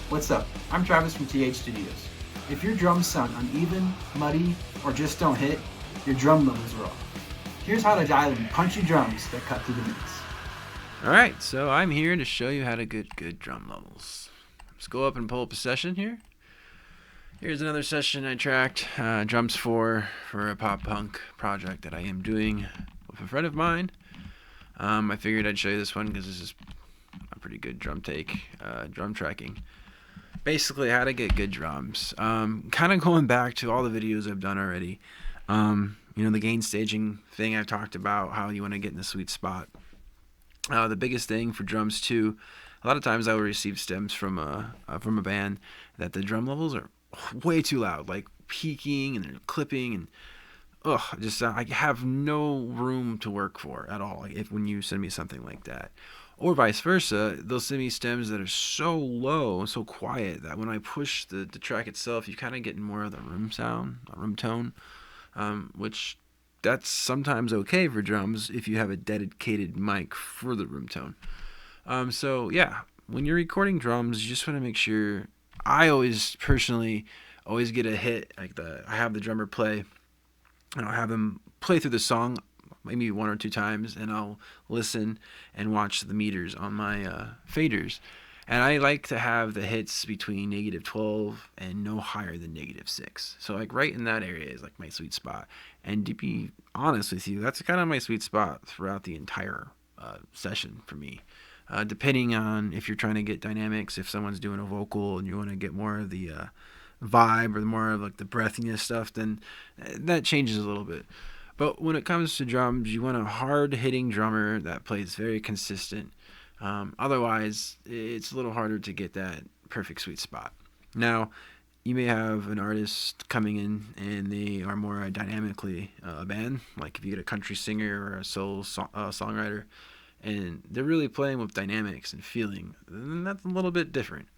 What's up? I'm Travis from TH Studios. If your drums sound uneven, muddy, or just don't hit, your drum levels are off. Here's how to dial in punchy drums that cut through the mix. Alright, so I'm here to show you how to get good drum levels. Let's go up and pull up a session here. Here's another session I tracked drums for a pop punk project that I am doing with a friend of mine. I figured I'd show you this one because this is a pretty good drum tracking. Basically, how to get good drums. Kind of going back to all the videos I've done already. The gain staging thing I've talked about, how you want to get in the sweet spot. The biggest thing for drums too, a lot of times I will receive stems from a band that the drum levels are way too loud, like peaking and they're clipping, and I have no room to work for at all. When you send me something like that, or vice versa, they'll send me stems that are so low, so quiet that when I push the track itself, you kind of get more of the room sound, a room tone, which that's sometimes okay for drums if you have a dedicated mic for the room tone. When you're recording drums, you just want to make sure. I always get a hit, I have the drummer play, and I'll have him play through the song maybe one or two times, and I'll listen and watch the meters on my faders. And I like to have the hits between -12 and no higher than -6. So right in that area is my sweet spot. And to be honest with you, that's kind of my sweet spot throughout the entire session for me. Depending on if you're trying to get dynamics, if someone's doing a vocal and you want to get more of the vibe or more of the breathiness stuff, then that changes a little bit. But when it comes to drums, you want a hard-hitting drummer that plays very consistent. Otherwise, it's a little harder to get that perfect sweet spot. Now, you may have an artist coming in and they are more dynamically a band, like if you get a country singer or a soul songwriter, and they're really playing with dynamics and feeling, then that's a little bit different.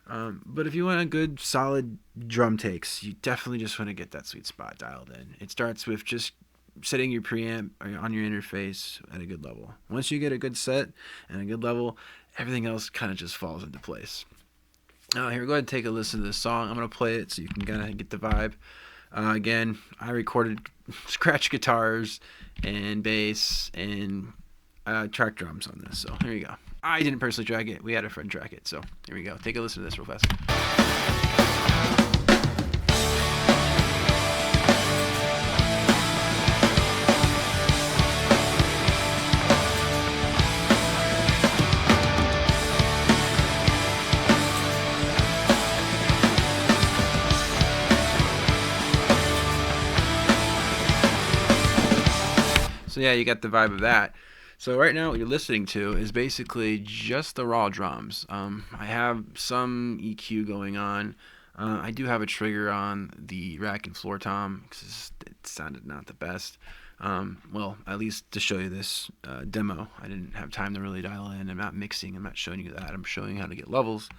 But if you want a good, solid drum takes, you definitely just want to get that sweet spot dialed in. It starts with just setting your preamp on your interface at a good level. Once you get a good set and a good level, everything else kind of just falls into place. Here, go ahead and take a listen to this song. I'm going to play it so you can kind of get the vibe. Again, I recorded scratch guitars and bass and track drums on this, so here you go. I didn't personally track it. We had a friend track it, so here we go. Take a listen to this real fast. So yeah, you got the vibe of that. So right now what you're listening to is basically just the raw drums. I have some EQ going on. I do have a trigger on the rack and floor tom because it sounded not the best. At least to show you this demo, I didn't have time to really dial in. I'm not mixing. I'm not showing you that. I'm showing you how to get levels.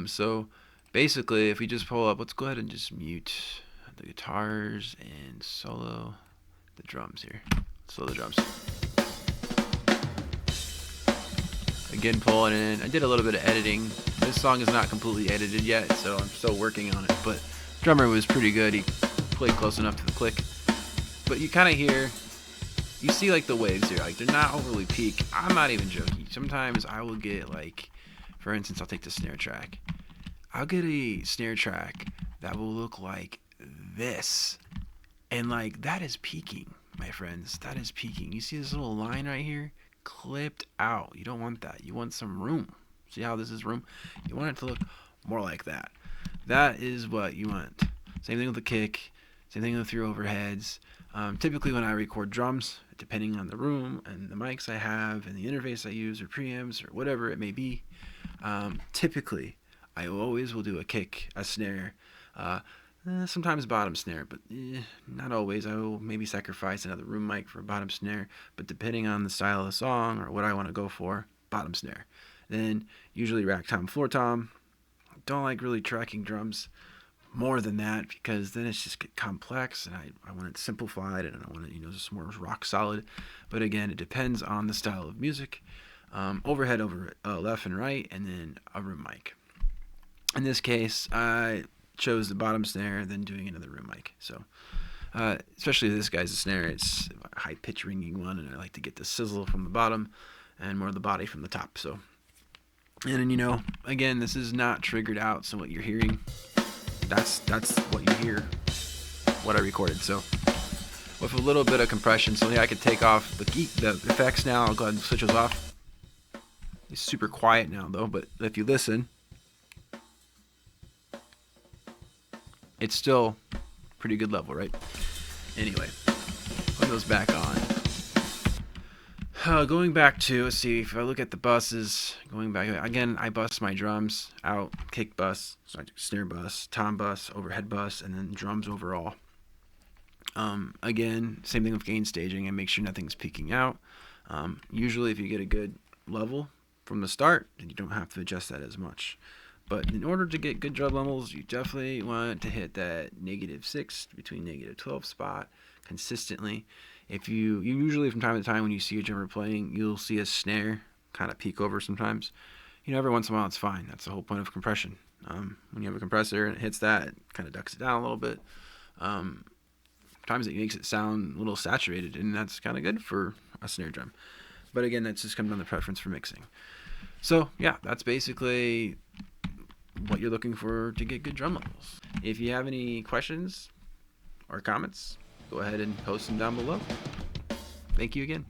So basically, if we just pull up, let's go ahead and just mute the guitars and solo the drums here. Solo the drums. Again, pulling in. I did a little bit of editing. This song is not completely edited yet, so I'm still working on it. But drummer was pretty good. He played close enough to the click. But you kind of hear, you see the waves here. They're not overly peak. I'm not even joking. Sometimes I will get for instance, I'll take the snare track. I'll get a snare track that will look like this. And that is peaking, my friends. That is peaking. You see this little line right here? Clipped out. You don't want that. You want some room. See how this is room? You want it to look more like that. That is what you want. Same thing with the kick. Same thing with your overheads. Typically when I record drums, depending on the room and the mics I have and the interface I use or preamps or whatever it may be, typically I always will do a kick, a snare, sometimes bottom snare, but not always. I will maybe sacrifice another room mic for a bottom snare, but depending on the style of the song or what I want to go for, bottom snare. Then usually rack tom, floor tom. Don't like really tracking drums more than that because then it's just get complex, and I want it simplified, and I want it just more rock solid. But again, it depends on the style of music. Overhead over left and right, and then a room mic. In this case, I chose the bottom snare, then doing another room mic. So, especially this guy's snare, it's a high pitch ringing one, and I like to get the sizzle from the bottom and more of the body from the top. So, and again, this is not triggered out, so what you're hearing, that's what you hear, what I recorded. So, with a little bit of compression, so yeah, I could take off the effects now. I'll go ahead and switch those off. It's super quiet now though, but if you listen, it's still pretty good level, right? Anyway, put those back on. Going back to, let's see, if I look at the buses, going back, again, I bus my drums out, kick bus, snare bus, tom bus, overhead bus, and then drums overall. Again, same thing with gain staging, and make sure nothing's peaking out. Usually if you get a good level from the start, then you don't have to adjust that as much. But in order to get good drum levels, you definitely want to hit that -6 between -12 spot consistently. If you usually from time to time when you see a drummer playing, you'll see a snare kind of peak over sometimes. Every once in a while it's fine. That's the whole point of compression. When you have a compressor and it hits that, it kind of ducks it down a little bit. Sometimes it makes it sound a little saturated, and that's kind of good for a snare drum. But again, that's just comes down to preference for mixing. So yeah, that's basically what you're looking for to get good drum levels. If you have any questions or comments, go ahead and post them down below. Thank you again.